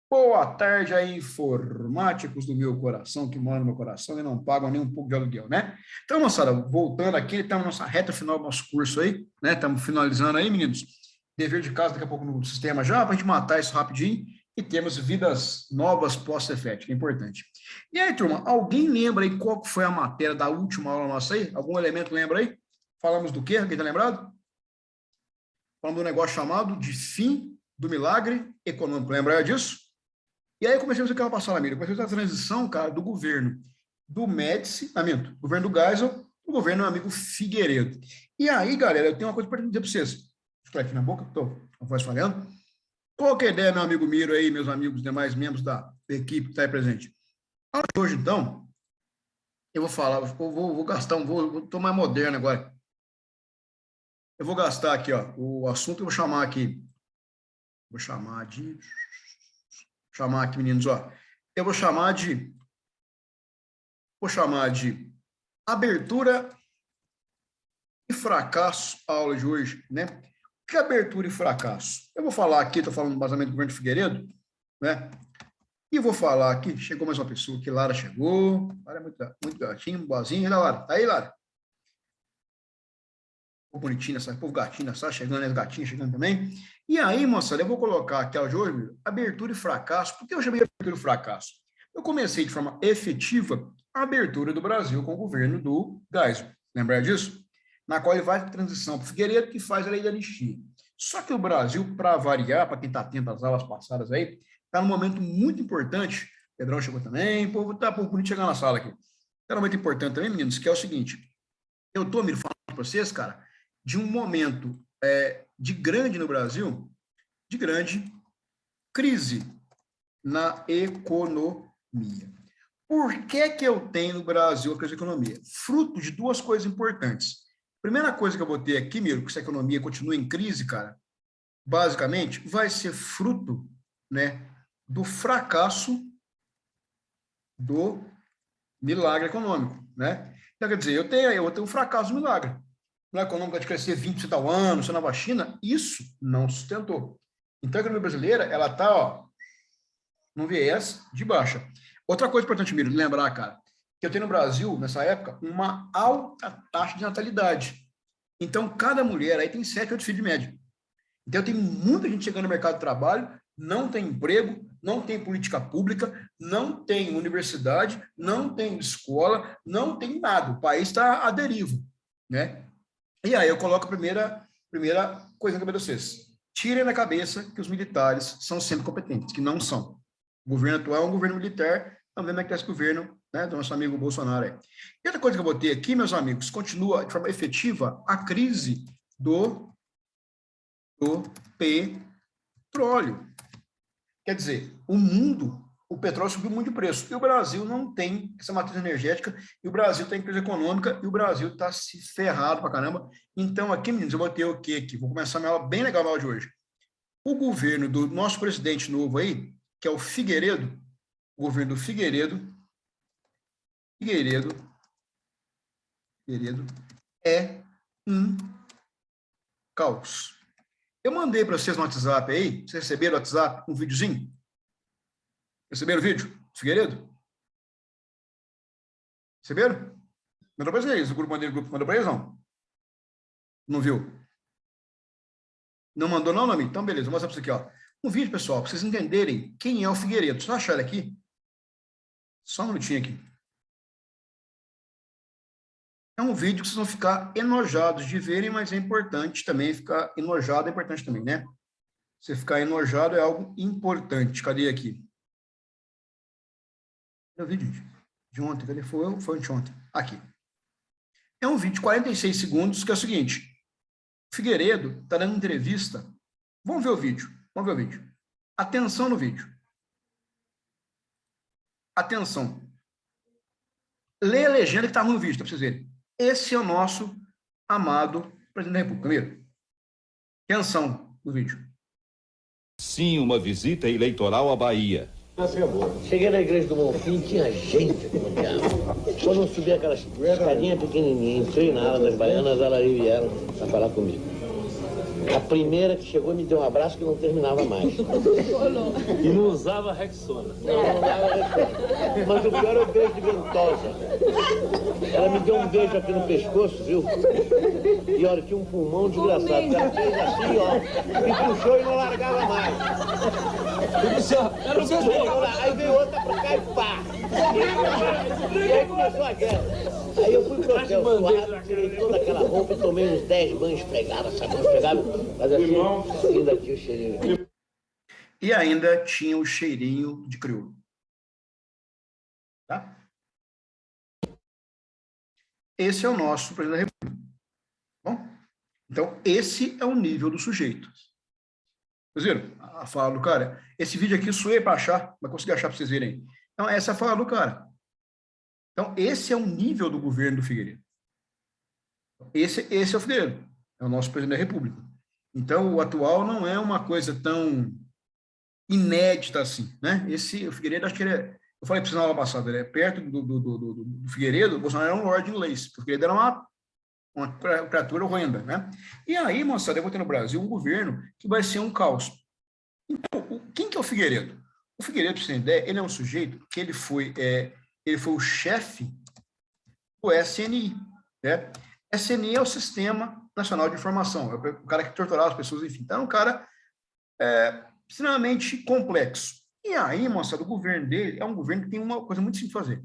Boa tarde aí, informáticos do meu coração, que moram no meu coração e não pagam nem um pouco de aluguel, né? Então, moçada, voltando aqui, estamos na nossa reta final do nosso curso aí, né? Estamos finalizando aí, meninos. Dever de casa daqui a pouco no sistema já, para a gente matar isso rapidinho e temos vidas novas pós-Cefet, que é importante. E aí, turma, alguém lembra aí qual foi a matéria da última aula nossa aí? Algum elemento lembra aí? Falamos do quê? Alguém tá lembrado? Falamos do negócio chamado de fim do milagre econômico. Lembra disso? E aí começamos a passar lá, comecei a transição, cara, do governo do Médici, governo do Geisel, o governo do amigo Figueiredo. E aí, galera, eu tenho uma coisa para dizer para vocês. Estou aqui na boca, estou com a voz falhando. Qual que é a ideia, meu amigo Miro aí, meus amigos, demais membros da equipe que está aí presente? Hoje, então, eu vou falar, vou gastar, vou tomar moderno agora. Eu vou gastar aqui, ó, o assunto, eu vou chamar aqui, meninos, ó. Eu vou chamar de abertura e fracasso a aula de hoje, né? O que é abertura e fracasso? Eu vou falar aqui, estou falando do vazamento do governo de Figueiredo, né? E vou falar aqui, chegou mais uma pessoa aqui, Lara chegou, Lara é muito gatinho, boazinha, Lara, tá aí, Lara? Povo bonitinho, essa povo gatinho, essa chegando, as gatinhas chegando também. E aí, moçada, eu vou colocar aqui a de hoje, abertura e fracasso. Por que eu chamei de abertura e fracasso? Eu comecei de forma efetiva a abertura do Brasil com o governo do Geisel. Lembra disso? Na qual ele vai para a transição para o Figueiredo, que faz a lei da anistia. Só que o Brasil, para variar, para quem está atento às aulas passadas aí, está num momento muito importante. Pedrão chegou também, o povo está bonito chegando na sala aqui. Está num momento importante também, meninos, que é o seguinte. Eu estou, Miro, falando para vocês, cara, de um momento de grande no Brasil, de grande crise na economia. Por que eu tenho no Brasil a crise da economia? Fruto de duas coisas importantes. Primeira coisa que eu botei aqui, Miro, que se a economia continua em crise, cara, basicamente, vai ser fruto, né, do fracasso do milagre econômico, né? Então, quer dizer, eu tenho um fracasso do milagre. A econômica de crescer 20% ao ano, só na China, isso não sustentou. Então, a economia brasileira, ela está, ó, num viés de baixa. Outra coisa importante, Miro, lembrar, cara, que eu tenho no Brasil, nessa época, uma alta taxa de natalidade. Então, cada mulher aí tem 7, 8 filhos de média. Então, tem muita gente chegando no mercado de trabalho, não tem emprego, não tem política pública, não tem universidade, não tem escola, não tem nada. O país está à deriva, né? E aí eu coloco a primeira coisa na cabeça de vocês. Tirem na cabeça que os militares são sempre competentes, que não são. O governo atual é um governo militar, também como é que esse governo, né, do nosso amigo Bolsonaro aí. E outra coisa que eu botei aqui, meus amigos, continua de forma efetiva a crise do petróleo. Quer dizer, o petróleo subiu muito de preço, e o Brasil não tem essa matriz energética, e o Brasil está em crise econômica, e o Brasil está se ferrado pra caramba. Então, aqui, meninos, eu botei o quê aqui? Vou começar a minha aula bem legal a aula de hoje. O governo do nosso presidente novo aí, que é o Figueiredo, o governo do Figueiredo é um caos. Eu mandei para vocês no WhatsApp aí, vocês receberam o WhatsApp, um videozinho? Receberam o vídeo? Figueiredo? Receberam? Mandou para eles, o grupo mandou para eles, não? Não viu? Não mandou não, amigo? Então, beleza, vou mostrar para você aqui, ó. Um vídeo, pessoal, para vocês entenderem quem é o Figueiredo. Só achar ele aqui. Só um minutinho aqui. É um vídeo que vocês vão ficar enojados de verem, mas é importante também ficar enojado, é importante também, né? Você ficar enojado é algo importante. Cadê aqui? É o vídeo de ontem, cadê? Foi anteontem. Aqui. É um vídeo de 46 segundos, que é o seguinte. O Figueiredo está dando entrevista. Vamos ver o vídeo. Vamos ver o vídeo. Atenção no vídeo. Atenção. Lê a legenda que está no vídeo, para vocês verem. Esse é o nosso amado presidente da República. Primeiro. Atenção no vídeo. Sim, uma visita eleitoral à Bahia. Cheguei na igreja do Bonfim, tinha gente como diabo. Quando eu subi aquelas escadinhas pequenininhas, entrei na ala das baianas, elas vieram a falar comigo. A primeira que chegou me deu um abraço que não terminava mais. E não usava Rexona. Não usava Rexona. Mas o pior é o beijo de ventosa. Ela me deu um beijo aqui no pescoço, viu? E olha, tinha um pulmão desgraçado. Ela fez assim, ó. Me puxou e não largava mais. Aí veio outra pra cá e pá. E aí começou a guerra. Aí eu fui pro hotel suado, tirei toda aquela roupa e tomei uns 10 banhos esfregados, sabão esfregado, mas assim, ainda tinha o cheirinho. E ainda tinha o cheirinho de crioulo. Tá? Esse é o nosso presidente da República. Bom? Então, esse é o nível do sujeito. Vocês viram a fala do cara? Esse vídeo aqui suei para achar, vai conseguir achar para vocês verem. Então, essa é a fala do cara. Então, esse é o nível do governo do Figueiredo. Esse é o Figueiredo, é o nosso presidente da República. Então, o atual não é uma coisa tão inédita assim, né? O Figueiredo, acho que ele é, eu falei para você na aula passada, ele é perto do Figueiredo, o Bolsonaro era um lorde inglês, o Figueiredo era uma criatura horrenda, né? E aí, moçada, eu vou ter no Brasil um governo que vai ser um caos. Então, quem que é o Figueiredo? O Figueiredo, para você ter ideia, ele é um sujeito que ele foi o chefe do SNI, né? SNI é o Sistema Nacional de Informação, é o cara que torturava as pessoas, enfim. Então, é um cara extremamente complexo. E aí, moçada, o governo dele é um governo que tem uma coisa muito simples de fazer.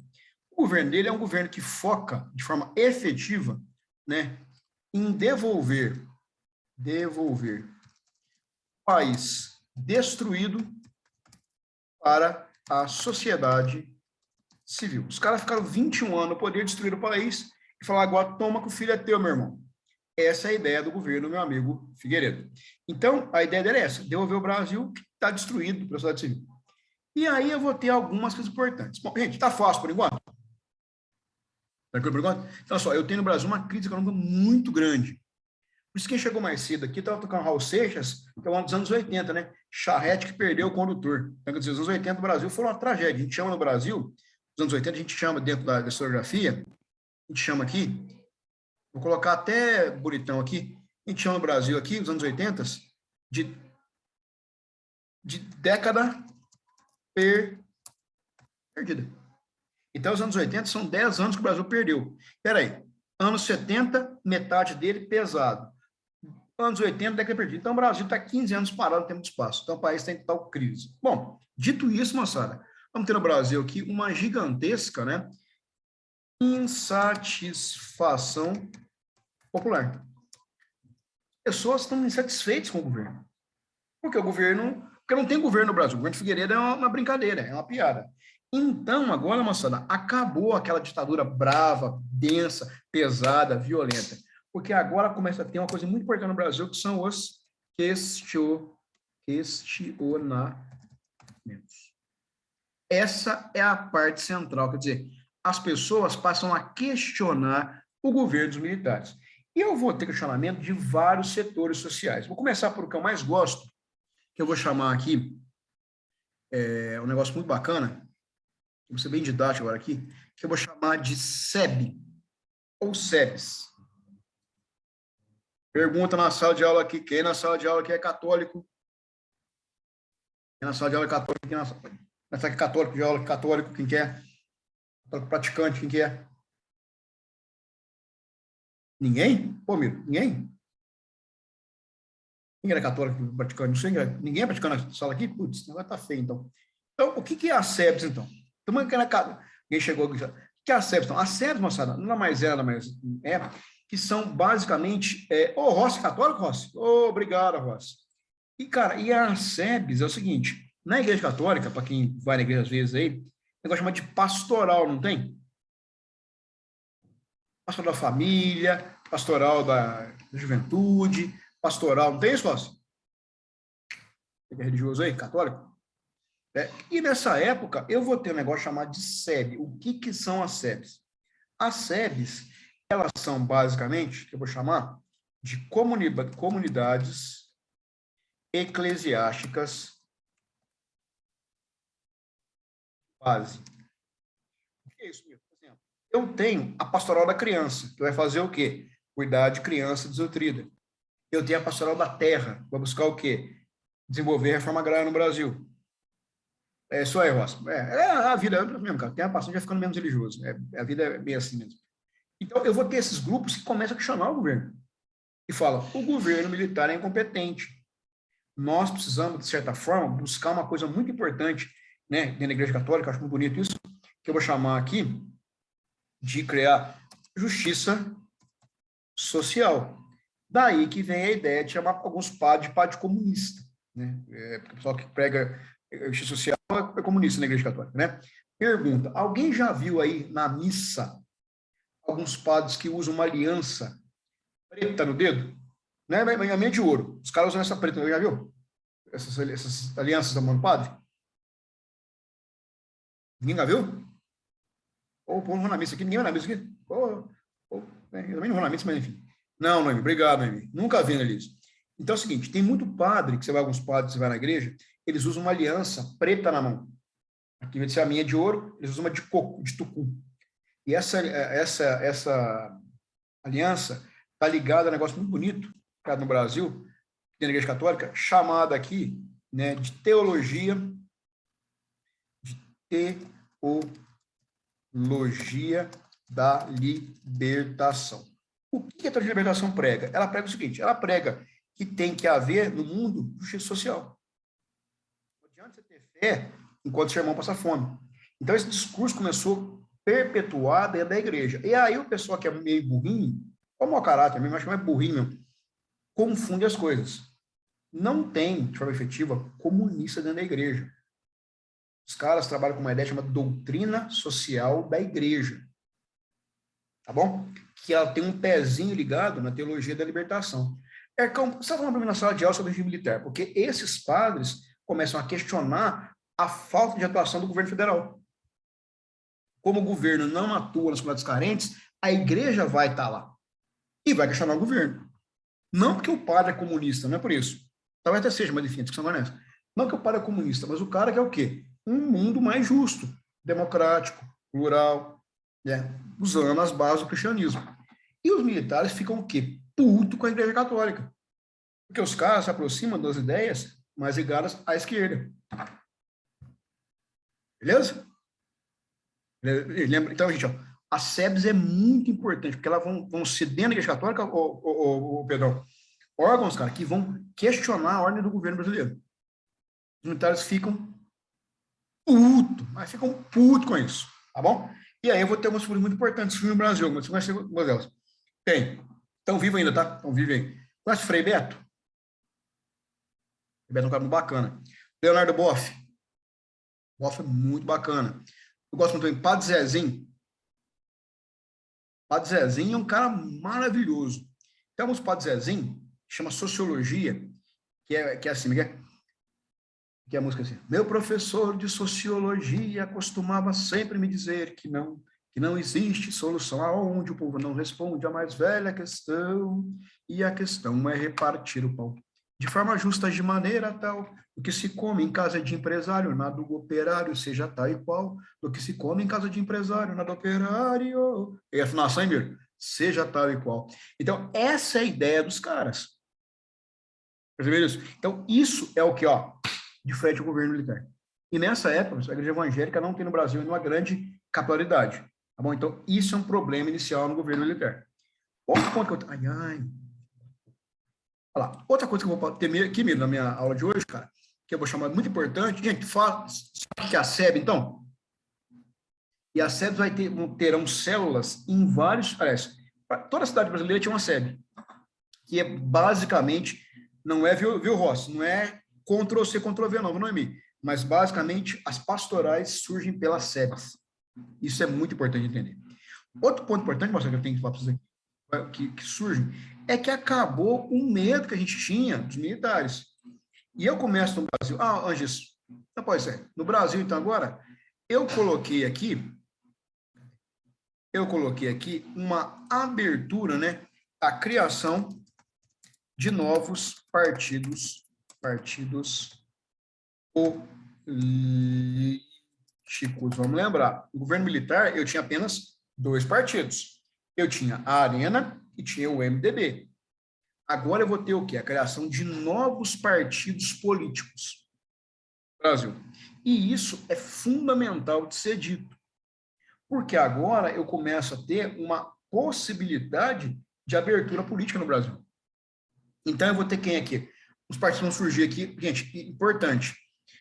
O governo dele é um governo que foca de forma efetiva, né, em devolver o país destruído para a sociedade civil. Os caras ficaram 21 anos no poder, destruir o país e falaram, agora toma que o filho é teu, meu irmão. Essa é a ideia do governo, meu amigo Figueiredo. Então, a ideia dele é essa, devolver o Brasil que está destruído pela sociedade civil. E aí eu vou ter algumas coisas importantes. Bom, gente, está fácil por enquanto? Tranquilo por enquanto? Então, só, eu tenho no Brasil uma crise econômica muito grande. Por isso quem chegou mais cedo aqui estava tocando Raul Seixas, que é um dos anos 80, né? Charrete que perdeu o condutor. Então, quer dizer, os anos 80 do Brasil foram uma tragédia. A gente chama no Brasil, os anos 80, a gente chama dentro da historiografia, a gente chama aqui, vou colocar até bonitão aqui, a gente chama no Brasil aqui, os anos 80, de década perdida. Então, os anos 80 são 10 anos que o Brasil perdeu. Espera aí, anos 70, metade dele pesado. Anos 80, década perdida. Então, o Brasil está 15 anos parado no tempo de espaço. Então, o país tem tal crise. Bom, dito isso, moçada, vamos ter no Brasil aqui uma gigantesca, né, insatisfação popular. Pessoas estão insatisfeitas com o governo. Porque não tem governo no Brasil. O governo de Figueiredo é uma brincadeira, é uma piada. Então, agora, moçada, acabou aquela ditadura brava, densa, pesada, violenta. Porque agora começa a ter uma coisa muito importante no Brasil, que são os questionamentos. Essa é a parte central, quer dizer, as pessoas passam a questionar o governo dos militares. E eu vou ter questionamento de vários setores sociais. Vou começar por o que eu mais gosto, que eu vou chamar aqui, um negócio muito bacana, vou ser bem didático agora aqui, que eu vou chamar de SEB, ou SEBs. Pergunta na sala de aula aqui, quem na sala de aula aqui é católico? Quem na sala de aula é católico? Quem na sala é católico de aula, católico, quem quer? Católico praticante, quem quer? Ninguém? Pô, Miro, ninguém? Quem era católico praticante? Não sei, ninguém é praticante na sala aqui? Putz, vai estar feio, então. Então, o que é a SEBS, então? Ninguém chegou aqui. O que é a SEBS, então? A SEBS, moçada, nada mais que são basicamente... Rossi, católico, Rossi? Obrigado, Rossi. E, cara, a SEBS é o seguinte, na igreja católica, para quem vai na igreja às vezes aí, tem um negócio chamado de pastoral, não tem? Pastoral da família, pastoral da juventude, pastoral, não tem isso, Rossi? Você que é religioso aí, católico? E nessa época, eu vou ter um negócio chamado de SEB. O que são as SEBs? As SEBs, elas são basicamente, que eu vou chamar, de comunidades eclesiásticas base. O que é isso mesmo? Por exemplo, eu tenho a pastoral da criança, que vai fazer o quê? Cuidar de criança desnutrida. Eu tenho a pastoral da terra, vai buscar o quê? Desenvolver a reforma agrária no Brasil. É isso aí, Ross. A vida mesmo, cara. Tem a pastoral já ficando menos religioso. A vida é bem assim mesmo. Então, eu vou ter esses grupos que começam a questionar o governo. E falam, o governo militar é incompetente. Nós precisamos, de certa forma, buscar uma coisa muito importante, né, dentro da Igreja Católica, acho muito bonito isso, que eu vou chamar aqui de criar justiça social. Daí que vem a ideia de chamar alguns padres de padre comunista, né? O pessoal que prega justiça social é comunista na Igreja Católica, né? Pergunta, alguém já viu aí na missa alguns padres que usam uma aliança preta no dedo? Né? A meia de ouro. Os caras usam essa preta, já viu? Essas alianças da mão do padre? Ninguém já viu? Ou o povo não vai na missa aqui, ninguém vai na missa aqui. Eu também não vou na missa, mas enfim. Não, Noemi, obrigado, Noemi. Nunca vi, Elise. Então é o seguinte, tem muito padre, que você vai, alguns padres, você vai na igreja, eles usam uma aliança preta na mão. Aqui, em vez de ser a minha de ouro, eles usam uma de coco, de tucum. E essa aliança está ligada a um negócio muito bonito, cara, no Brasil, na Igreja Católica, chamada aqui, né, de teologia da libertação. O que a teologia da libertação prega? Ela prega o seguinte, ela prega que tem que haver no mundo justiça social. Não adianta você ter fé enquanto seu irmão passa fome. Então, esse discurso começou a perpetuar dentro da igreja. E aí o pessoal que é meio burrinho, ou mau caráter mesmo, acho que não é burrinho mesmo, confunde as coisas. Não tem, de forma efetiva, comunista dentro da igreja. Os caras trabalham com uma ideia chamada doutrina social da igreja. Tá bom? Que ela tem um pezinho ligado na teologia da libertação. Ercão, você está falando para mim na sala de aula sobre o regime militar, porque esses padres começam a questionar a falta de atuação do governo federal. Como o governo não atua nas comunidades carentes, a igreja vai estar lá e vai questionar o governo. Não porque o padre é comunista, não é por isso. Talvez até seja, mas enfim, a discussão não é essa. Não que o padre é comunista, mas o cara quer o quê? Um mundo mais justo, democrático, plural, né? Usando as bases do cristianismo. E os militares ficam o quê? Puto com a Igreja Católica. Porque os caras se aproximam das ideias mais ligadas à esquerda. Beleza? Então, gente, ó, as SEBs é muito importante, porque elas vão ser dentro da Igreja Católica, Pedrão, órgãos, cara, que vão questionar a ordem do governo brasileiro. Os militares ficam putos com isso, tá bom? E aí eu vou ter umas figuras muito importantes no Brasil, mas você conhece algumas delas? Tem. Estão vivos ainda, tá? Estão vivos aí. Conhece o Frei Beto? O Beto é um cara muito bacana. Leonardo Boff. Boff é muito bacana. Eu gosto muito do Padre Zezinho. Padre Zezinho é um cara maravilhoso. Temos o Padre Zezinho, que chama Sociologia, que é assim, que é a música assim. Meu professor de Sociologia costumava sempre me dizer que não existe solução aonde o povo não responde a mais velha questão, e a questão é repartir o pão de forma justa, de maneira tal, do que se come em casa de empresário, na do operário, seja tal e qual, do que se come em casa de empresário, na do operário, e a afinação, seja tal e qual. Então, essa é a ideia dos caras. Perceberam isso? Então, isso é o que, ó, de frente ao governo militar. E nessa época, a igreja evangélica não tem no Brasil uma grande capilaridade. Tá bom? Então, isso é um problema inicial no governo militar. Outro ponto que eu... Olha lá. Outra coisa que eu vou ter aqui na minha aula de hoje, cara, que eu vou chamar muito importante, gente, sabe que a SEB, então? E a SEB terão células em vários... Parece, toda a cidade brasileira tinha uma SEB, que é basicamente, não é, viu, Ross? Não é Ctrl-C, Ctrl-V, não, Noemi. Mas, basicamente, as pastorais surgem pelas SEBs. Isso é muito importante entender. Outro ponto importante, Marcelo, que eu tenho que falar para vocês aqui, que surge, é que acabou o medo que a gente tinha dos militares. E eu começo no Brasil. Anges, não pode ser. No Brasil, então, agora, eu coloquei aqui uma abertura, né, a criação de novos partidos políticos. Vamos lembrar, no governo militar eu tinha apenas 2 partidos. Eu tinha a Arena e tinha o MDB. Agora eu vou ter o quê? A criação de novos partidos políticos no Brasil. E isso é fundamental de ser dito, porque agora eu começo a ter uma possibilidade de abertura política no Brasil. Então eu vou ter quem aqui? Os partidos vão surgir aqui. Gente, importante.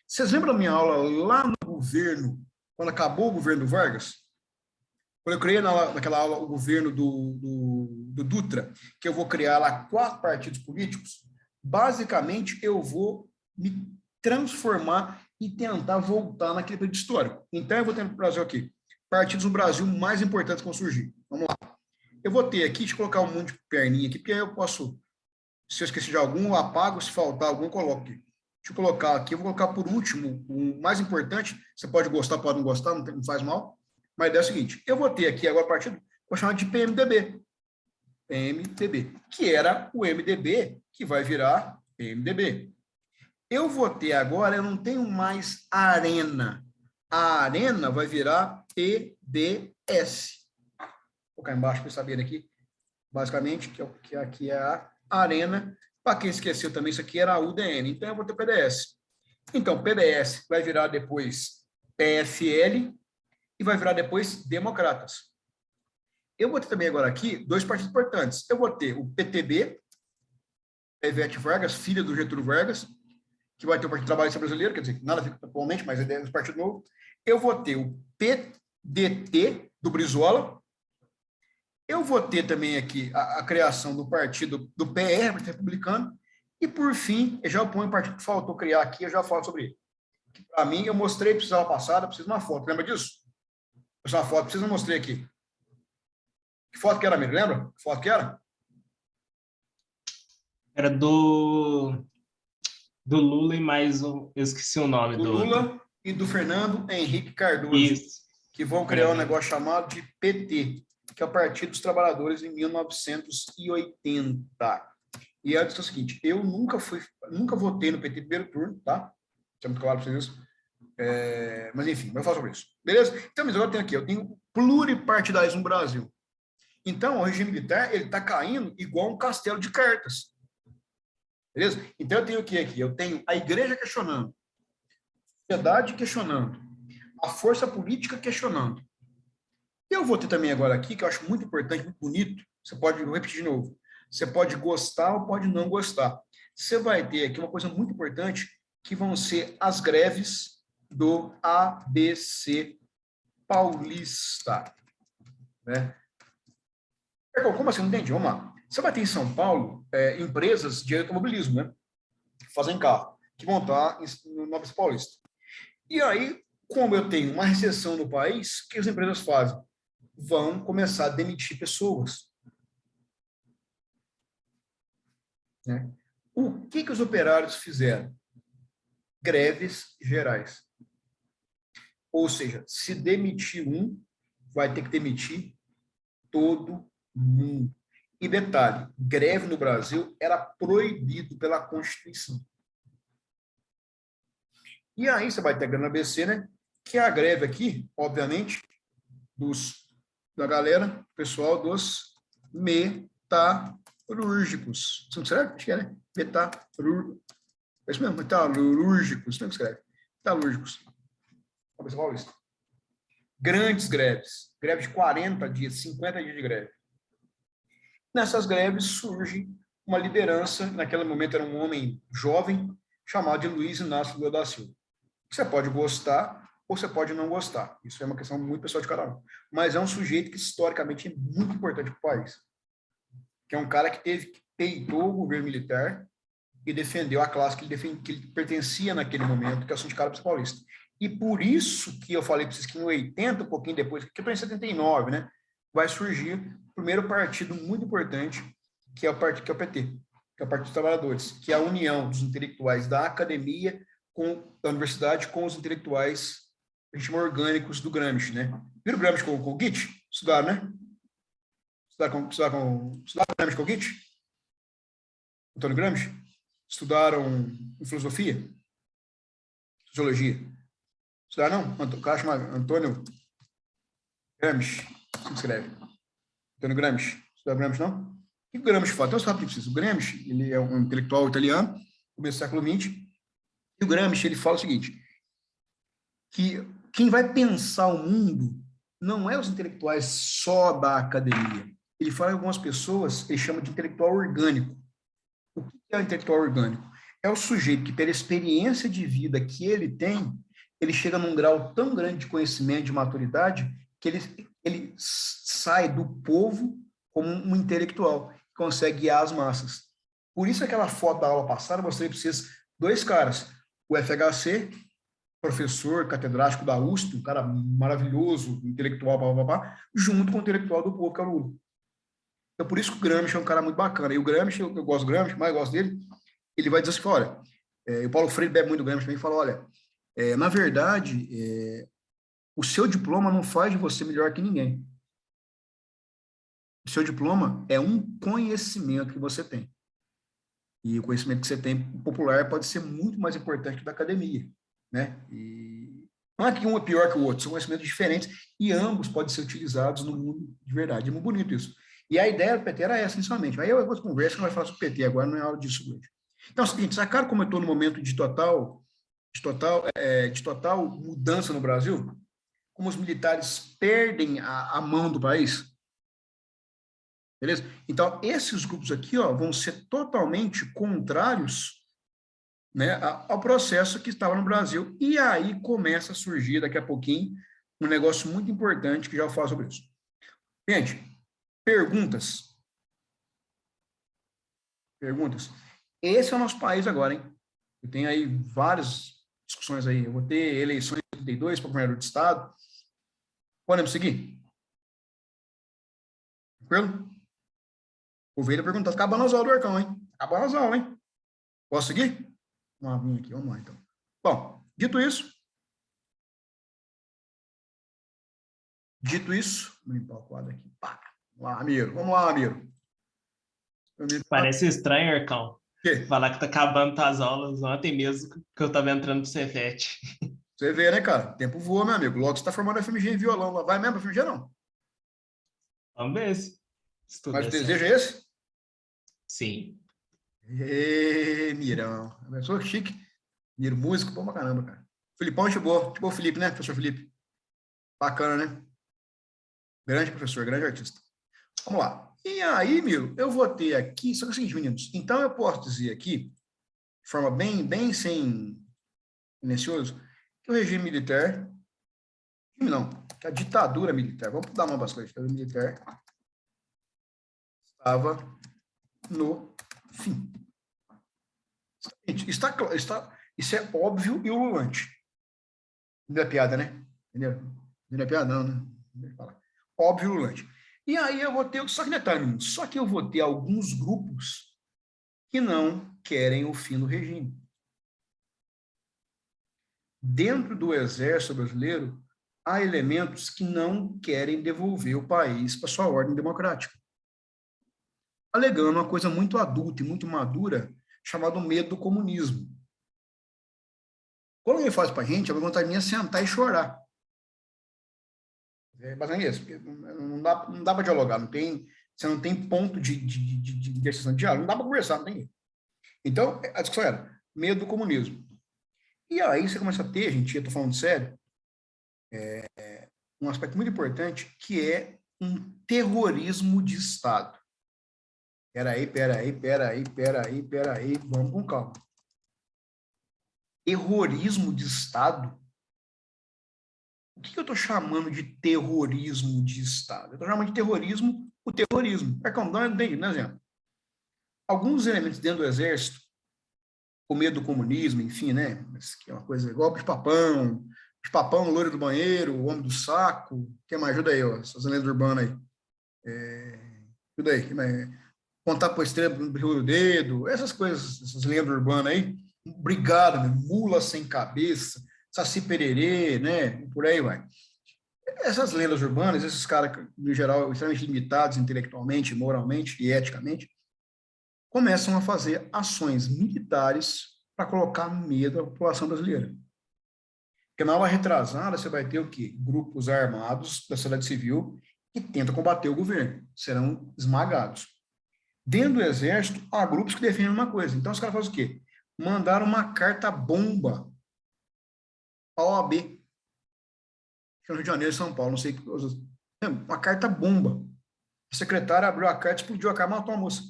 Vocês lembram da minha aula lá no governo, quando acabou o governo do Vargas? Quando eu criei naquela aula o governo do Dutra, que eu vou criar lá 4 partidos políticos, basicamente eu vou me transformar e tentar voltar naquele período histórico. Então eu vou ter no Brasil aqui, partidos no Brasil mais importantes que vão surgir. Vamos lá. Eu vou ter aqui, deixa eu colocar um monte de perninha aqui, porque aí eu posso, se eu esquecer de algum, eu apago, se faltar algum, eu coloco aqui. Deixa eu colocar aqui, eu vou colocar por último, o mais importante, você pode gostar, pode não gostar, não faz mal, mas a ideia é o seguinte, eu vou ter aqui agora partido, vou chamar de PMDB. PMDB, que era o MDB, que vai virar PMDB. Eu vou ter agora, eu não tenho mais Arena. A Arena vai virar PDS. Vou colocar embaixo para vocês saberem aqui, basicamente, que aqui é a Arena. Para quem esqueceu também, isso aqui era a UDN. Então, eu vou ter PDS. Então, PDS vai virar depois PFL e vai virar depois Democratas. Eu vou ter também agora aqui 2 partidos importantes. Eu vou ter o PTB, Ivete Vargas, filha do Getúlio Vargas, que vai ter o Partido Trabalhista Brasileiro, quer dizer, nada a ver atualmente, mas a ideia é do Partido Novo. Eu vou ter o PDT do Brizola. Eu vou ter também aqui a criação do partido do PR, Partido Republicano. E, por fim, eu já ponho o partido que faltou criar aqui, eu já falo sobre ele. Para mim, eu mostrei, precisava passada, preciso de uma foto. Lembra disso? Preciso de uma foto, preciso mostrar aqui. Que foto que era, amigo? Lembra? Que foto que era? Era do Lula e mais eu esqueci o nome do Lula e do Fernando Henrique Cardoso. Isso. Que vão criar um negócio chamado de PT, que é o Partido dos Trabalhadores em 1980. E é o seguinte, eu nunca votei no PT no primeiro turno, tá? Isso é muito claro para vocês isso. Mas enfim, eu vou falar sobre isso. Beleza? Então, mas agora eu tenho pluripartidarismo no Brasil. Então, o regime militar, ele está caindo igual um castelo de cartas. Beleza? Então, eu tenho o que aqui? Eu tenho a igreja questionando, a sociedade questionando, a força política questionando. Eu vou ter também agora aqui, que eu acho muito importante, muito bonito, você pode, vou repetir de novo, você pode gostar ou pode não gostar. Você vai ter aqui uma coisa muito importante, que vão ser as greves do ABC Paulista. Né? Como assim? Não entendi. Vamos lá. Você vai ter em São Paulo empresas de automobilismo, né? Que fazem carro, que vão estar no ABC Paulista. E aí, como eu tenho uma recessão no país, o que as empresas fazem? Vão começar a demitir pessoas. Né? O que os operários fizeram? Greves gerais. Ou seja, se demitir um, vai ter que demitir todo mundo. E detalhe, greve no Brasil era proibido pela Constituição. E aí você vai ter a grana ABC, né? Que é a greve aqui, obviamente, da galera, pessoal dos metalúrgicos. Você não escreve? Acho que é, né? É isso mesmo, metalúrgicos. Não escreve. Metalúrgicos. Cabeça Paulista. Grandes greves. Greve de 40 dias, 50 dias de greve. Nessas greves surge uma liderança, naquele momento era um homem jovem, chamado de Luiz Inácio Lula da Silva. Você pode gostar ou você pode não gostar. Isso é uma questão muito pessoal de cada um. Mas é um sujeito que historicamente é muito importante para o país. Que é um cara que peitou o governo militar e defendeu a classe que ele pertencia naquele momento, que é o Sindicato Paulista. E por isso que eu falei para vocês que em 80, um pouquinho depois, que foi em 79, né, vai surgir o primeiro partido muito importante, que é o PT, que é o Partido dos Trabalhadores, que é a união dos intelectuais da academia, da universidade, com os intelectuais, a gente chama orgânicos do Gramsci, né? Viram o Gramsci com o Gitsch? Estudaram, né? Estudaram o Gramsci com o Gitsch? Antônio Gramsci? Estudaram em filosofia? Sociologia? Estudaram, não? O cara chama Antônio Gramsci. Como se escreve? Antônio Gramsci. Estudaram Gramsci, não? que o Gramsci fala? Então, só para o Gramsci, ele é um intelectual italiano, começo do século XX, e o Gramsci, ele fala o seguinte, que quem vai pensar o mundo não é os intelectuais só da academia. Ele fala em algumas pessoas, ele chama de intelectual orgânico. O que é o intelectual orgânico? É o sujeito que, pela experiência de vida que ele tem, ele chega num grau tão grande de conhecimento, de maturidade, que ele sai do povo como um intelectual, que consegue guiar as massas. Por isso, aquela foto da aula passada, eu mostrei para vocês dois caras, o FHC, professor catedrático da USP, um cara maravilhoso, intelectual, junto com o intelectual do povo, que é o Lula. Então, por isso que o Gramsci é um cara muito bacana. E o Gramsci, eu gosto do Gramsci, mas eu gosto dele, ele vai dizer assim, olha, o Paulo Freire bebe muito do Gramsci também, e fala, olha, na verdade, o seu diploma não faz de você melhor que ninguém. O seu diploma é um conhecimento que você tem. E o conhecimento que você tem popular pode ser muito mais importante que o da academia, né? E não é que um é pior que o outro, são conhecimentos diferentes e ambos podem ser utilizados no mundo de verdade. É muito bonito isso. E a ideia do PT era essa, inicialmente. Aí eu vou conversar que vai falar sobre o PT, agora não é aula disso hoje. Então é o seguinte, sacaram como eu estou no momento de total mudança no Brasil? Como os militares perdem a mão do país? Beleza? Então, esses grupos aqui, ó, vão ser totalmente contrários, né, ao processo que estava no Brasil. E aí começa a surgir, daqui a pouquinho, um negócio muito importante que já eu falo sobre isso. Gente, perguntas. Perguntas. Esse é o nosso país agora, hein? Eu tenho aí várias discussões aí. Eu vou ter eleições em 32 para governador de estado. Podemos seguir? Tranquilo? O Veira perguntou, tá acabando as aulas do Arcão, hein? Acabando as aulas, hein? Posso seguir? Vamos aqui, vamos lá, então. Bom, dito isso, vou limpar o quadro aqui. Pá. Vamos lá, Amiro. Vamos lá, Amiro. Parece estranho, Arcão. Quê? Falar que tá acabando as aulas ontem mesmo, que eu tava entrando pro Cefet. Você vê, né, cara? O tempo voa, meu amigo. Logo você tá formando FMG em violão. Vai mesmo pra FMG, não? Vamos ver se tudo Mas o der desejo certo. é esse? Sim. Ê, Mirão. Pessoa chique. Miro, músico, bom pra caramba, cara. Filipão, chegou o Felipe, né, professor Felipe? Bacana, né? Grande professor, grande artista. Vamos lá. E aí, Miro, eu vou ter aqui, só que assim, meninos, então eu posso dizer aqui, de forma bem sem silencioso, que o regime militar, não, que a ditadura militar, vamos dar uma das coisas, a ditadura militar estava no fim. Isso é óbvio e ululante. Não é piada, né? Entendeu? Não é piada, não, né? Óbvio e ululante. E aí eu vou ter, só que detalhe, só que eu vou ter alguns grupos que não querem o fim do regime. Dentro do Exército Brasileiro, há elementos que não querem devolver o país para sua ordem democrática, alegando uma coisa muito adulta e muito madura, chamada medo do comunismo. Quando ele faz para a gente, a vontade minha é sentar e chorar. É basicamente isso, porque não dá para dialogar, você não tem ponto de decisão de diálogo, não dá para conversar, não tem jeito. Então, a discussão era medo do comunismo. E aí você começa a ter, gente, eu estou falando sério, um aspecto muito importante, que é um terrorismo de Estado. Peraí, vamos com calma. Terrorismo de Estado? O que eu estou chamando de terrorismo de Estado? Eu estou chamando de terrorismo o terrorismo. Dá um exemplo. Alguns elementos dentro do Exército, com medo do comunismo, enfim, né? Que é uma coisa, golpe de papão, loiro do banheiro, o homem do saco. Quem mais? Ajuda aí, ó, essas lendas urbanas aí. Ajuda aí. Contar para o estrela no brilho do dedo, essas coisas, essas lendas urbanas aí. Obrigado, né? Mula sem cabeça, Saci Pererê, né? Por aí vai. Essas lendas urbanas, esses caras, no geral, extremamente limitados intelectualmente, moralmente e eticamente, começam a fazer ações militares para colocar medo à população brasileira. Porque na aula retrasada, você vai ter o quê? Grupos armados da sociedade civil que tentam combater o governo. Serão esmagados. Dentro do Exército, há grupos que defendem uma coisa. Então, os caras fazem o quê? Mandaram uma carta-bomba à OAB, no Rio de Janeiro e São Paulo, não sei. Uma carta-bomba. A secretária abriu a carta, explodiu a cara, matou a moça.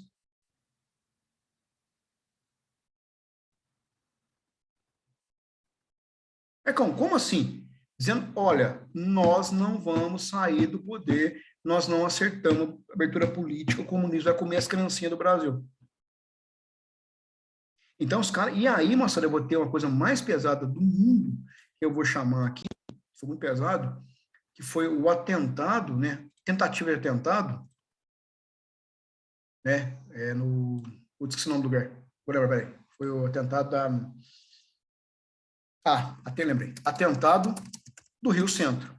Como assim? Dizendo, olha, nós não vamos sair do poder, nós não acertamos a abertura política, o comunismo vai comer as criancinhas do Brasil. Então, os caras... E aí, moçada, eu vou ter uma coisa mais pesada do mundo, que eu vou chamar aqui, foi muito pesado, que foi o atentado, né? Tentativa de atentado, né? Putz, esqueci o nome do lugar. Peraí. Foi o atentado da... até lembrei. Atentado do Rio Centro.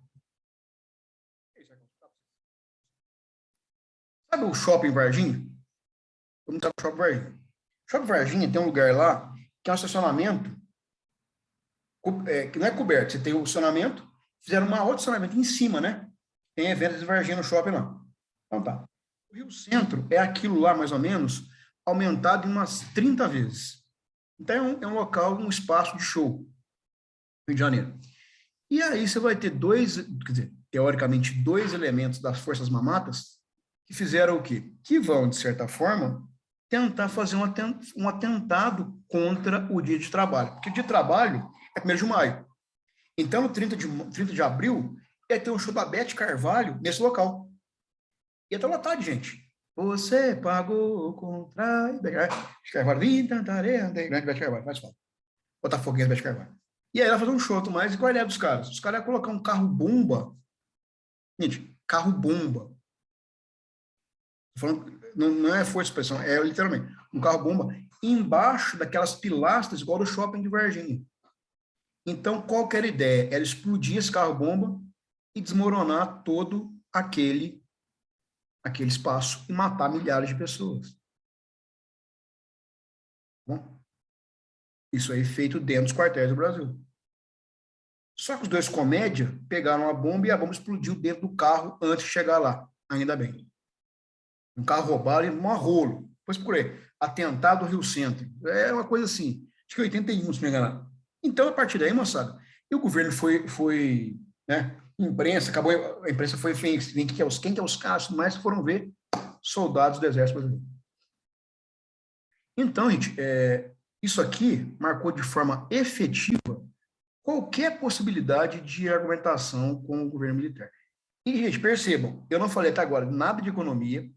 Sabe o Shopping Varginha? Todo mundo sabe o Shopping Varginha. Shopping Varginha tem um lugar lá que é um estacionamento que não é coberto. Você tem o estacionamento, fizeram um outro estacionamento em cima, né? Tem eventos de Varginha no shopping lá. Então tá. O Rio Centro é aquilo lá, mais ou menos, aumentado em umas 30 vezes. Então é um local, um espaço de show. Rio de Janeiro. E aí você vai ter teoricamente, dois elementos das forças mamatas que fizeram o quê? Que vão, de certa forma, tentar fazer um atentado contra o dia de trabalho. Porque o dia de trabalho é 1º de maio. Então, no 30 de abril, ia ter um show da Beth Carvalho nesse local. Ia estar lotado de gente. Você pagou contra... Beth Carvalho, vim tentar, grande Beth Carvalho, mais fácil. Botafoguense Beth Carvalho. E aí ela fazer um show, mais, e qual é a ideia dos caras? Os caras iam colocar um carro-bomba. Gente, carro-bomba. Não é força de expressão, é literalmente um carro-bomba embaixo daquelas pilastras igual do shopping de Varginha. Então, qual que era a ideia? Era explodir esse carro-bomba e desmoronar todo aquele espaço e matar milhares de pessoas. Bom, isso aí feito dentro dos quartéis do Brasil. Só que os dois comédia pegaram a bomba e a bomba explodiu dentro do carro antes de chegar lá. Ainda bem. Um carro roubado e um rolo. Depois procurei. Atentado Rio Centro. É uma coisa assim. Acho que 81, se não me engano. Então, a partir daí, moçada, e o governo foi né? Imprensa, acabou, a imprensa foi quem que é os caras, mas foram ver soldados do Exército Brasileiro. Então, gente, isso aqui marcou de forma efetiva qualquer possibilidade de argumentação com o governo militar. E, gente, percebam, eu não falei até agora nada de economia, quer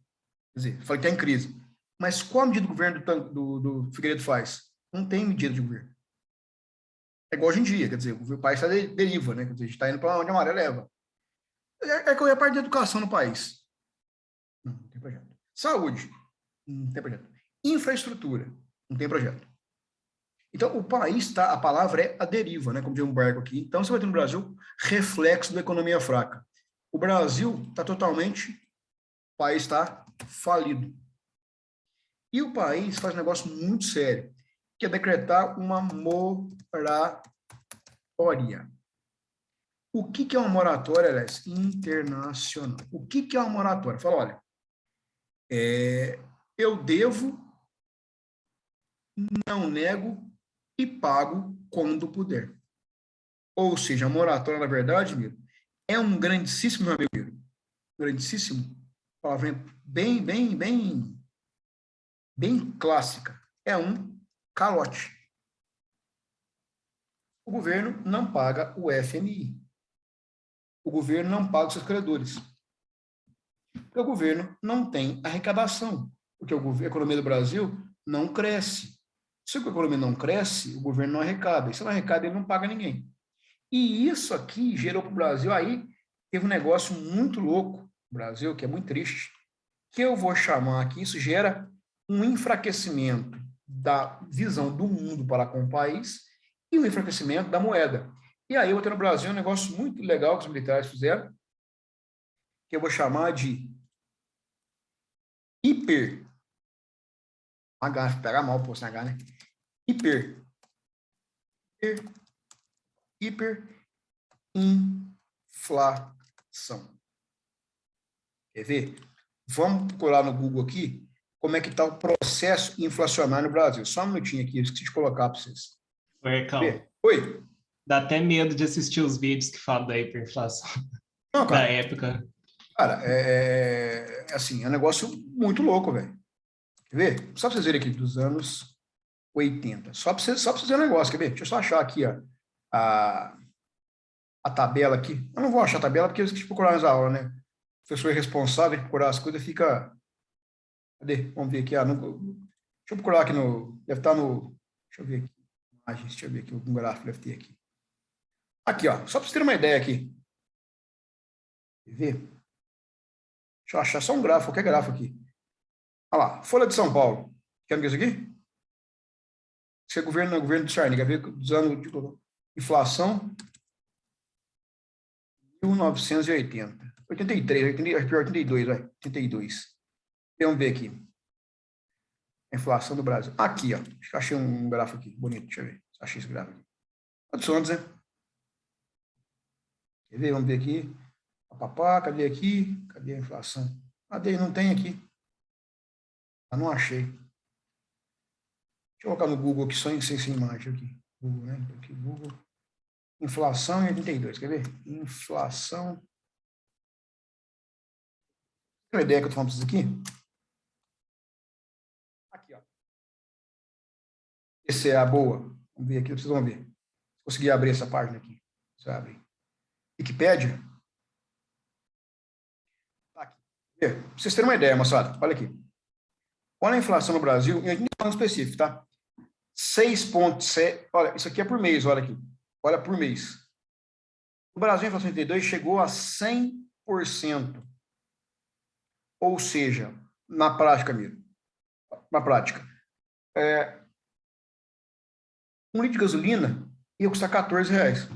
dizer, falei que está em crise, mas qual a medida do governo do Figueiredo faz? Não tem medida de governo. É igual hoje em dia, quer dizer, o país está deriva, né? Quer dizer, a gente está indo para onde a maré leva. Que eu ia parte da educação no país. Não tem projeto. Saúde, não tem projeto. Infraestrutura, não tem projeto. Então, o país está, a palavra é a deriva, né? Como diz um barco aqui. Então, você vai ter no Brasil reflexo da economia fraca. O Brasil está totalmente, o país está falido. E o país faz um negócio muito sério, que é decretar uma moratória. O que é uma moratória, Alex? Internacional. O que é uma moratória? Fala, olha, eu devo, não nego e pago quando puder. Ou seja, a moratória, na verdade, Miro, é um grandíssimo, meu amigo Miro, grandíssimo, palavra bem clássica, é um calote. O governo não paga o FMI. O governo não paga os seus credores. Porque o governo não tem arrecadação. Porque a economia do Brasil não cresce. Se a economia não cresce, o governo não arrecada. E se não arrecada, ele não paga ninguém. E isso aqui gerou para o Brasil, aí teve um negócio muito louco no Brasil, que é muito triste, que eu vou chamar aqui, isso gera um enfraquecimento da visão do mundo para com o país e um enfraquecimento da moeda. E aí eu vou ter no Brasil um negócio muito legal que os militares fizeram, que eu vou chamar de pega mal o posto H, né? Hiperinflação. Quer ver? Vamos procurar no Google aqui como é que está o processo inflacionário no Brasil. Só um minutinho aqui, eu esqueci de colocar para vocês. Marcão, Oi? dá até medo de assistir os vídeos que falam da hiperinflação Não, da cara. época. Cara, assim, é um negócio muito louco, velho. Quer ver? Só para vocês verem aqui, dos anos 80. Só para vocês verem um negócio, quer ver? Deixa eu só achar aqui, ó, a tabela aqui. Eu não vou achar a tabela porque eu esqueci de procurar nas aulas, né? O professor é responsável por procurar as coisas, fica... Cadê? Vamos ver aqui. Deixa eu procurar aqui no... Deve estar no... Deixa eu ver aqui. Imagens, deixa eu ver aqui. Algum gráfico deve ter aqui. Aqui, ó. Só para vocês terem uma ideia aqui. Quer ver? Deixa eu achar só um gráfico, qualquer gráfico aqui. Olha lá. Folha de São Paulo. Quer ver isso aqui? Isso é governo do Sarney. Quer ver? Dos anos de inflação... 1980. 83, 82, vai. 82. Vamos ver aqui. A inflação do Brasil. Aqui, ó. Acho que achei um gráfico aqui. Bonito, deixa eu ver. Achei esse gráfico aqui. Adições, né? Quer ver? Vamos ver aqui. Papapá, cadê aqui? Cadê a inflação? Cadê? Não tem aqui. Ah, não achei. Deixa eu colocar no Google aqui, só sem imagem aqui. Google, né? Aqui, Google. Inflação em 82, quer ver? Inflação. Tem uma ideia que eu estou falando para vocês aqui? Aqui, ó. Essa é a boa. Vamos ver aqui, vocês vão ver. Consegui abrir essa página aqui. Você abre. Wikipédia. Tá aqui. Para vocês terem uma ideia, moçada. Olha aqui. Olha a inflação no Brasil, em 80 específico, tá? 6,7. Olha, isso aqui é por mês, olha aqui. Olha por mês. No Brasil, a inflação de 82 chegou a 100%. Ou seja, na prática mesmo. Na prática. Um litro de gasolina ia custar R$14.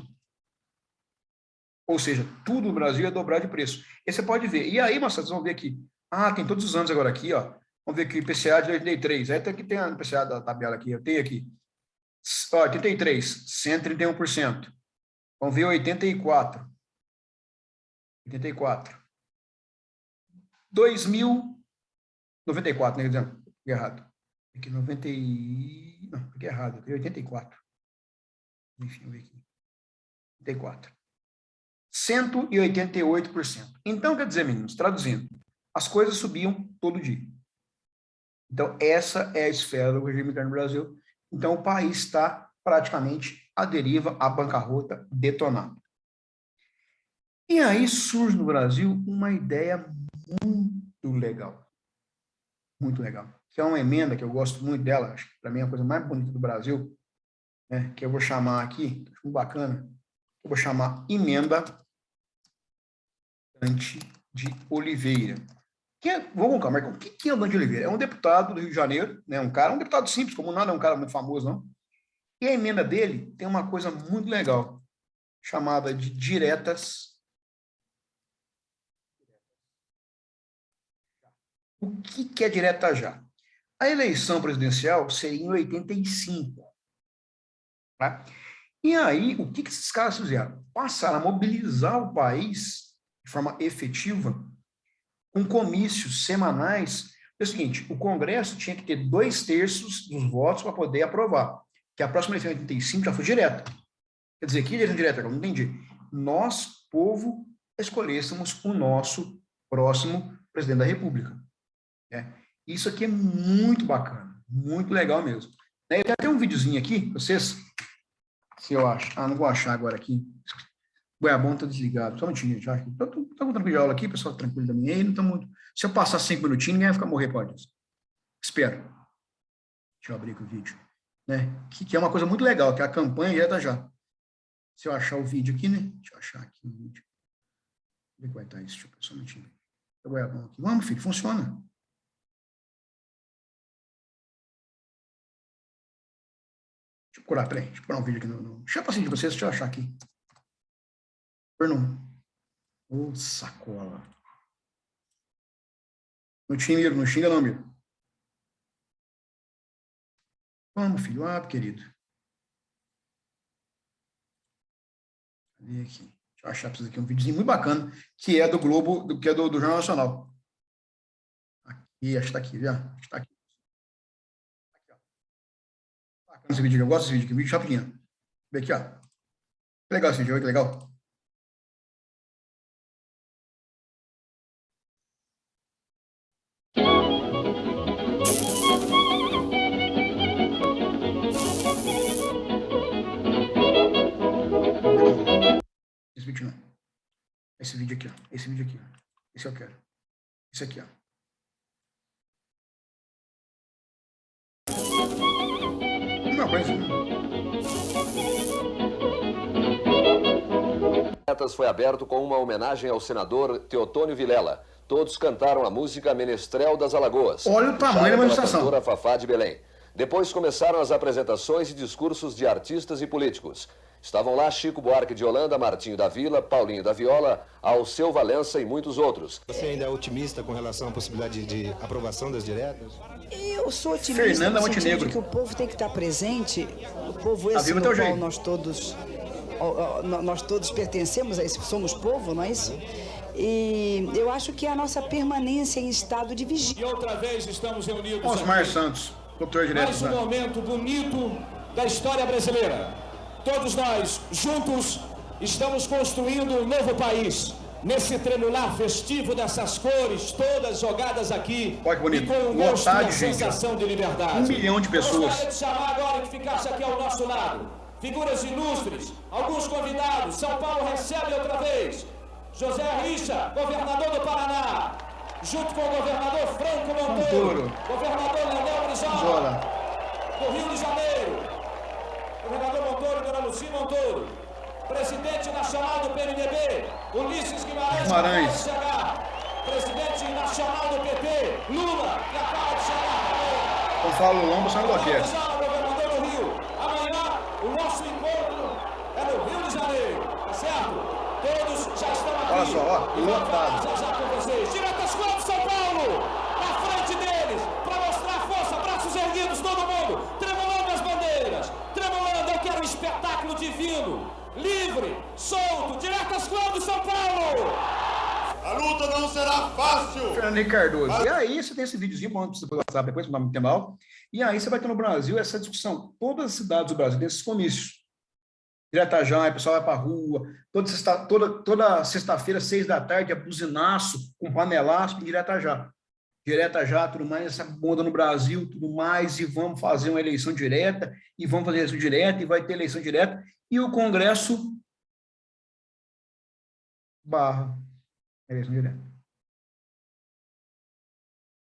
Ou seja, tudo no Brasil ia dobrar de preço. E você pode ver. E aí, moçada, vocês vão ver aqui. Ah, tem todos os anos agora aqui, ó. Vamos ver aqui o IPCA de 83. Aí aqui tem a IPCA da tabela aqui. Eu tenho aqui. Ó, 83, 131%. Vamos ver 84. 84. 2094, né? Não, errado. Aqui 90 e... Não, aqui é errado. Aqui é 84. Enfim, vamos ver aqui. 84. 188%. Então, quer dizer, meninos, traduzindo, as coisas subiam todo dia. Então, essa é a esfera do regime interno no Brasil. Então, o país está praticamente à deriva, à bancarrota, detonado. E aí surge no Brasil uma ideia muito legal. Muito legal. Que é uma emenda que eu gosto muito dela, acho que para mim é a coisa mais bonita do Brasil, né, que eu vou chamar aqui, muito bacana, eu vou chamar Emenda Dante de Oliveira. Vamos colocar, Marcão, o que é o Dante de Oliveira? É um deputado do Rio de Janeiro, né, um deputado simples, como nada, é um cara muito famoso, não? E a emenda dele tem uma coisa muito legal, chamada de diretas. O que é direta já? A eleição presidencial seria em 85. Tá? E aí, o que esses caras fizeram? Passaram a mobilizar o país de forma efetiva com comícios semanais. É o seguinte, o Congresso tinha que ter 2/3 dos votos para poder aprovar, que a próxima eleição em 85 já foi direta. Quer dizer, que eleição direta? Eu não entendi. Nós, povo, escolhêssemos o nosso próximo presidente da República. Isso aqui é muito bacana, muito legal mesmo. Eu tenho até um videozinho aqui, para vocês, se eu acho. Ah, não vou achar agora aqui. O Goiabão está desligado. Só um minutinho, gente. Estou com tranquilo de aula aqui, pessoal tranquilo também. Aí, não tá muito... Se eu passar 5 minutinhos, ninguém vai ficar morrer, pode. Espero. Deixa eu abrir aqui o vídeo. Né? Que é uma coisa muito legal, que é a campanha direta já. Se eu achar o vídeo aqui, né? Deixa eu achar aqui o vídeo. Onde é que vai estar isso? Deixa eu só um minutinho. O Goiabão aqui. Vamos, filho, funciona. Deixa eu procurar, peraí. Deixa eu procurar um vídeo aqui no... Deixa eu passar de vocês, deixa eu achar aqui. Ô, sacola. Não xinga não, Miro. Vamos, filho. Ah, querido. Cadê aqui? Deixa eu achar para vocês aqui um videozinho muito bacana, que é do Globo, que é do Jornal Nacional. Aqui. E acho que está aqui, já. Está aqui. Aqui, ó. Bacana esse vídeo aqui. Eu gosto desse vídeo aqui. Vídeo rapidinho. Vê aqui, ó. Que legal esse vídeo, olha que legal. Esse vídeo não. Esse vídeo aqui, ó. Esse vídeo aqui, ó. Esse eu quero. Esse aqui, ó. Não, mas... Foi aberto com uma homenagem ao senador Teotônio Vilela. Todos cantaram a música Menestrel das Alagoas. Olha o tamanho da manifestação. Cantora Fafá de Belém. Depois começaram as apresentações e discursos de artistas e políticos. Estavam lá Chico Buarque de Holanda, Martinho da Vila, Paulinho da Viola, Alceu Valença e muitos outros. Você ainda é otimista com relação à possibilidade de aprovação das diretas? Eu sou otimista Fernanda no sentido Montenegro. de que o povo tem que estar presente, o povo esse Viva no teu qual jeito. nós todos pertencemos a esse, somos povo, não é isso? E eu acho que a nossa permanência em estado de vigília. E outra vez estamos reunidos Osmar aqui. Santos, doutor direto. Mais um momento bonito da história brasileira. Todos nós, juntos, estamos construindo um novo país. Nesse tremular festivo dessas cores, todas jogadas aqui. Olha que bonito. E com um gosto e Lotado a de gente, sensação de liberdade. 1 milhão de pessoas. Gostaria de chamar agora que ficasse aqui ao nosso lado. Figuras ilustres, alguns convidados. São Paulo recebe outra vez José Richa, governador do Paraná. Junto com o governador Franco Monteiro. Governador Leonel Brizola. Do Rio de Janeiro. Governador Montoro, Dona Lucia Montoro, presidente nacional do PMDB, Ulisses Guimarães, acaba de chegar, presidente nacional do PT, Lula, que acaba de chegar. Quando fala Lulão, você não bloqueia. Governador do Rio. Amanhã, o nosso encontro é no Rio de Janeiro, tá certo? Todos já estão aqui. Olha só, ó, lotado. Já com vocês. Diretas Clube São Paulo, na frente deles, para mostrar força, braços erguidos, todo mundo, tremulando as bandeiras, tremulando, eu quero um espetáculo divino, livre, solto, Diretas Clube São Paulo. A luta não será fácil. Fernando Henrique Cardoso. E aí você tem esse videozinho, vamos você pode WhatsApp depois, não tem mal. E aí você vai ter no Brasil essa discussão. Todas as cidades do Brasil têm esses comícios. Diretajá, o pessoal vai para a rua, toda sexta-feira, 6 da tarde, é buzinaço, com panelaço, em Diretajá, tudo mais, essa moda no Brasil, tudo mais, e vamos fazer uma eleição direta, e vamos fazer eleição direta, e vai ter eleição direta, e o Congresso barra eleição direta.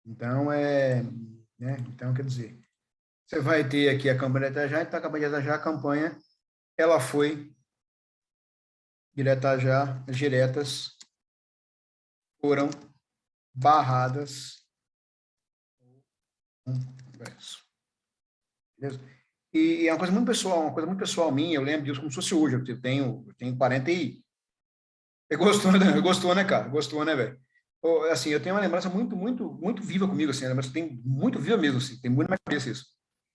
Então, então, quer dizer, você vai ter aqui a campanha de Itajá, então a campanha de Itajá, a campanha, ela foi Diretajá, as diretas foram barradas no Congresso. Beleza? E é uma coisa muito pessoal minha, eu lembro disso como se fosse hoje, eu tenho 40 e... Gostou, né, cara? Gostou, né, velho? Assim, eu tenho uma lembrança muito viva comigo, assim, a lembrança tem muito viva mesmo, assim, tem muito na minha cabeça isso.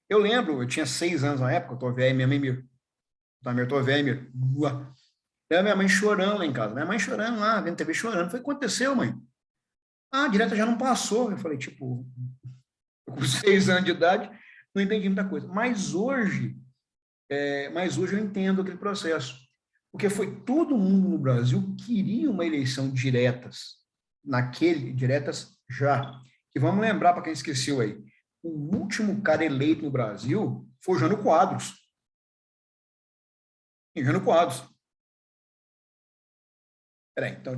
Eu lembro, eu tinha 6 anos na época, eu tô velho, minha mãe tô velho, minha mãe chorando lá em casa, minha mãe chorando lá, vendo TV chorando, foi o que aconteceu, mãe? Ah, a direta já não passou, eu falei, tipo, com 6 anos de idade, não entendi muita coisa, mas hoje eu entendo aquele processo, porque foi todo mundo no Brasil queria uma eleição diretas já. E vamos lembrar, para quem esqueceu aí, o último cara eleito no Brasil foi o Jânio Quadros. Então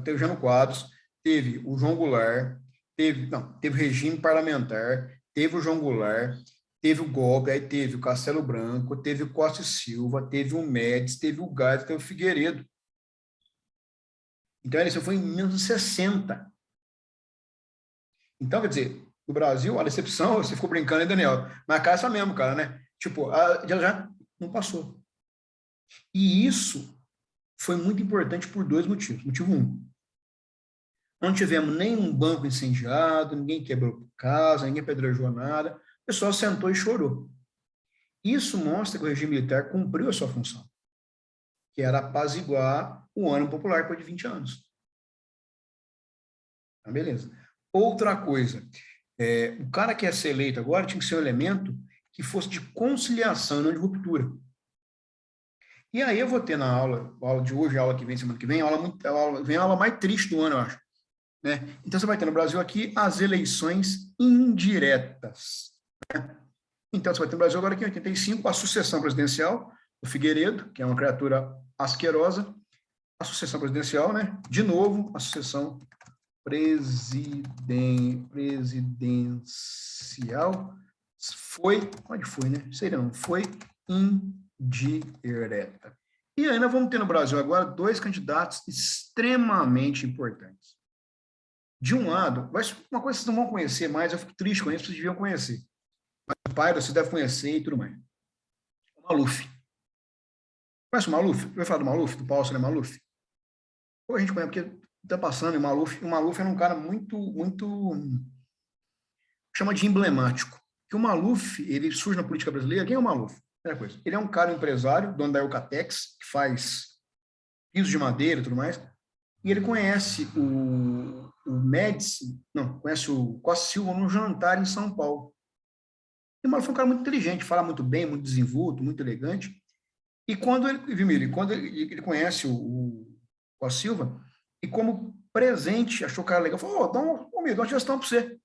teve o Jânio Quadros, teve o João Goulart, teve o regime parlamentar, teve o João Goulart, teve o golpe, aí teve o Castelo Branco, teve o Costa e Silva, teve o Médici, teve o Gás, teve o Figueiredo. Então, a eleição foi em 1960. Então, quer dizer, no Brasil, a decepção, você ficou brincando, hein, Daniel? Mas a cara é essa mesmo, cara, né? Tipo, ela já não passou. E isso foi muito importante por 2 motivos. Motivo 1, não tivemos nenhum banco incendiado, ninguém quebrou casa, ninguém apedrejou nada, o pessoal sentou e chorou. Isso mostra que o regime militar cumpriu a sua função, que era apaziguar o ânimo popular depois de 20 anos. Tá, beleza. Outra coisa, O cara que ia ser eleito agora tinha que ser um elemento que fosse de conciliação, não de ruptura. E aí eu vou ter na aula de hoje, a aula que vem, semana que vem, a aula mais triste do ano, eu acho. Né? Então, você vai ter no Brasil aqui as eleições indiretas. Né? Então, você vai ter no Brasil agora aqui em 85 a sucessão presidencial, o Figueiredo, que é uma criatura asquerosa, a sucessão presidencial, né? De novo, a sucessão presidencial onde foi, né? Sei não, foi indireta. E aí nós vamos ter no Brasil agora dois candidatos extremamente importantes. De um lado, uma coisa que vocês não vão conhecer mais, eu fico triste com isso, vocês deviam conhecer. Mas o pai, você deve conhecer e tudo mais. O Maluf. Conhece o Maluf? Vai falar do Maluf, do Paulo Sérgio Maluf? Ou a gente conhece, porque está passando, o Maluf era um cara muito, chama de emblemático. Que o Maluf, ele surge na política brasileira. Quem é o Maluf? Primeira coisa, ele é um cara empresário, dono da Eucatex, que faz pisos de madeira e tudo mais, e ele conhece o Médici, não, conhece o Costa Silva num jantar em São Paulo. E o Maluf é um cara muito inteligente, fala muito bem, muito desenvolto, muito elegante. E quando ele conhece o Costa Silva, e como presente, achou o cara legal, falou, dá uma gestão para você.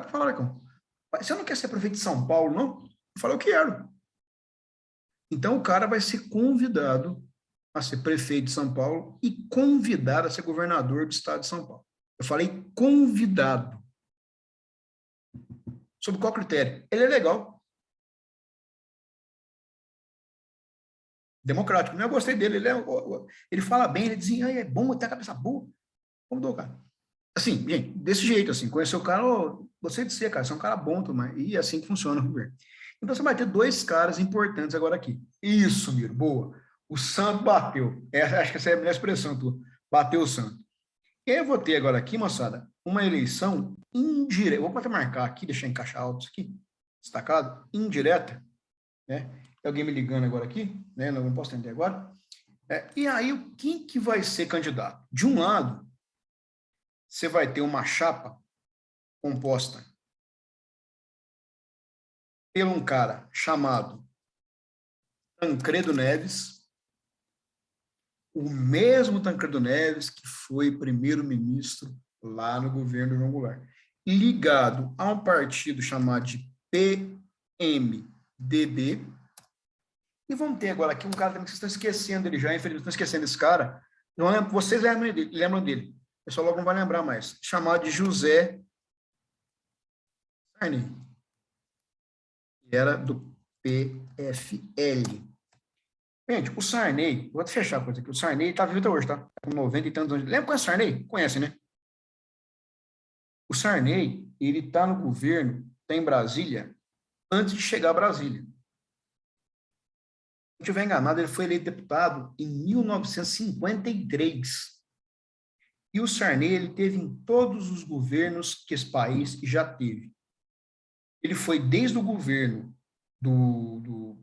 Fala, Lecão, você não quer ser prefeito de São Paulo, não? Eu falei, eu quero. Então, o cara vai ser convidado a ser prefeito de São Paulo e convidado a ser governador do estado de São Paulo. Eu falei convidado. Sob qual critério? Ele é legal. Democrático. Eu gostei dele. Ele fala bem, ele dizia, é bom, tem a cabeça boa. Convidou o cara. Assim, gente, desse jeito, assim, conhecer o cara, gostei de ser, cara, você é um cara bom, e é assim que funciona o governo. Então, você vai ter dois caras importantes agora aqui. Isso, Miro, boa. O santo bateu. Acho que essa é a melhor expressão, tu. Bateu o santo. E aí eu vou ter agora aqui, moçada, uma eleição indireta. Vou até marcar aqui, deixar encaixar alto isso aqui, destacado, indireta, né? Tem alguém me ligando agora aqui, né? Não posso atender agora. E aí, quem que vai ser candidato? De um lado, você vai ter uma chapa composta por um cara chamado Tancredo Neves, o mesmo Tancredo Neves que foi primeiro-ministro lá no governo João Goulart, ligado a um partido chamado de PMDB. E vamos ter agora aqui um cara também que vocês estão esquecendo ele já, infelizmente estão esquecendo esse cara. Não lembro, vocês lembram dele. O pessoal logo não vai lembrar mais. Chamado de José Sarney. Era do PFL. Gente, o Sarney, vou fechar a coisa aqui, o Sarney está vivo até hoje, tá? Com 90 e tantos anos. Lembra qual é o Sarney? Conhece, né? O Sarney, ele está no governo, está em Brasília, antes de chegar a Brasília. Se não estiver enganado, ele foi eleito deputado em 1953. E o Sarney, ele teve em todos os governos que esse país já teve. Ele foi desde o governo do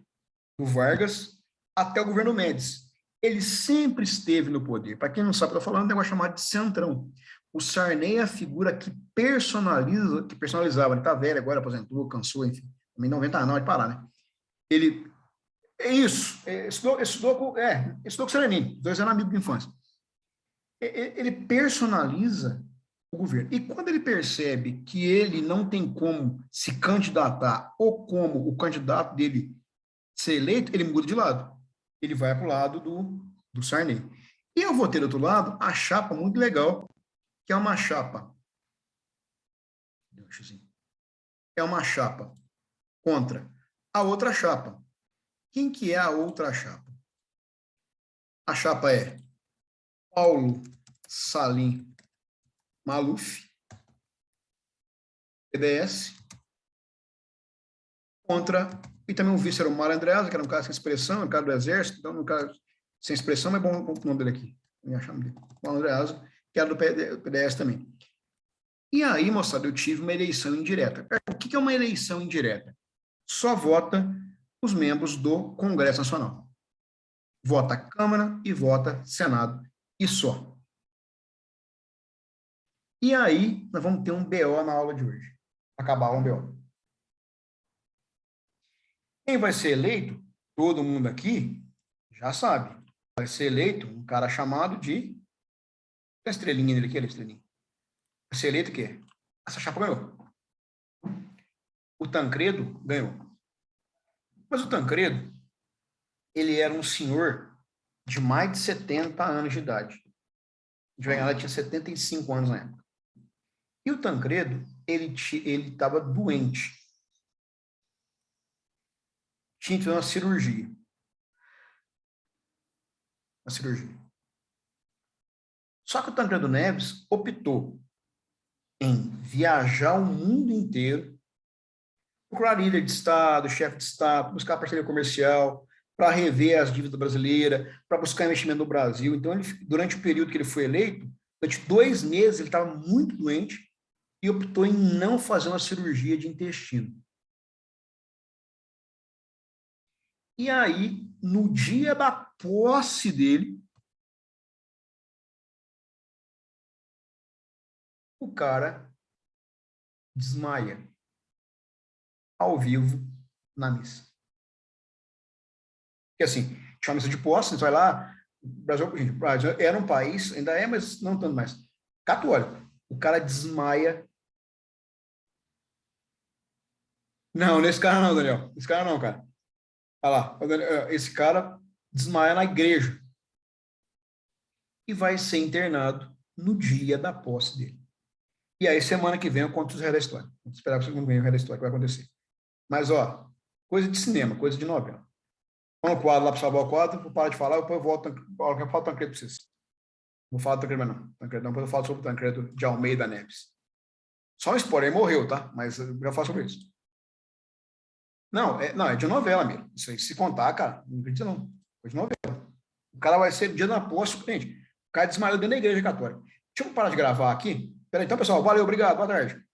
Vargas até o governo Médici. Ele sempre esteve no poder. Para quem não sabe, estou falando de um negócio chamado de centrão. O Sarney é a figura que personalizava. Ele está velho agora, aposentou, cansou, enfim. Também 90 anos, de parar, né? Ele... estudou com o Sereninho. Os dois eram amigos de infância. Ele personaliza o governo. E quando ele percebe que ele não tem como se candidatar ou como o candidato dele ser eleito, ele muda de lado. Ele vai para o lado do Sarney. E eu vou ter do outro lado a chapa muito legal, que é uma chapa. É uma chapa contra a outra chapa. Quem que é a outra chapa? A chapa é Paulo Salim Maluf, PDS, contra, e também o vice era o Mário Andreasa, que era um cara sem expressão, um cara do Exército, então um cara sem expressão, mas bom o nome dele aqui, me achar dele, o Mário Andreasa, que era do PDS também. E aí, moçada, eu tive uma eleição indireta. O que é uma eleição indireta? Só vota os membros do Congresso Nacional. Vota a Câmara e vota Senado, e só. E aí, nós vamos ter um BO na aula de hoje. Acabar o BO. Quem vai ser eleito, todo mundo aqui já sabe. Vai ser eleito um cara chamado de... A estrelinha dele aqui, a estrelinha. Vai ser eleito o quê? Essa chapa ganhou. O Tancredo ganhou. Mas o Tancredo, ele era um senhor de mais de 70 anos de idade. De verdade, tinha 75 anos na época. E o Tancredo, ele estava doente. Tinha que fazer uma cirurgia. Só que o Tancredo Neves optou em viajar o mundo inteiro, procurar líder de Estado, chefe de Estado, buscar parceria comercial, para rever as dívidas brasileiras, para buscar investimento no Brasil. Então, durante o período que ele foi eleito, durante 2 meses, ele estava muito doente e optou em não fazer uma cirurgia de intestino. E aí, no dia da posse dele, o cara desmaia ao vivo na missa. Porque assim, tinha uma missa de posse, você vai lá, o Brasil era um país, ainda é, mas não tanto mais, católico. O cara desmaia. Não, nesse cara não, Daniel. Esse cara não, cara. Olha lá, esse cara desmaia na igreja. E vai ser internado no dia da posse dele. E aí, semana que vem, eu conto os reis da história. Vamos esperar que semana que vem o reis da história que vai acontecer. Mas, ó, coisa de cinema, coisa de novela. Põe o quadro lá para salvar o quadro, vou parar de falar, depois eu volto, eu falo o Tancredo para vocês. Não vou falar do Tancredo, mas não. Tancredo não, depois eu falo sobre o Tancredo de Almeida Neves. Só um spoiler, ele morreu, tá? Mas eu já falo sobre isso. Não, é de novela, mesmo. Isso aí, se contar, cara, não acredita não. É de novela. O cara vai ser dia da posse, gente. O cara desmaiou dentro da igreja católica. Deixa eu parar de gravar aqui. Peraí, então, pessoal, valeu, obrigado, boa tarde.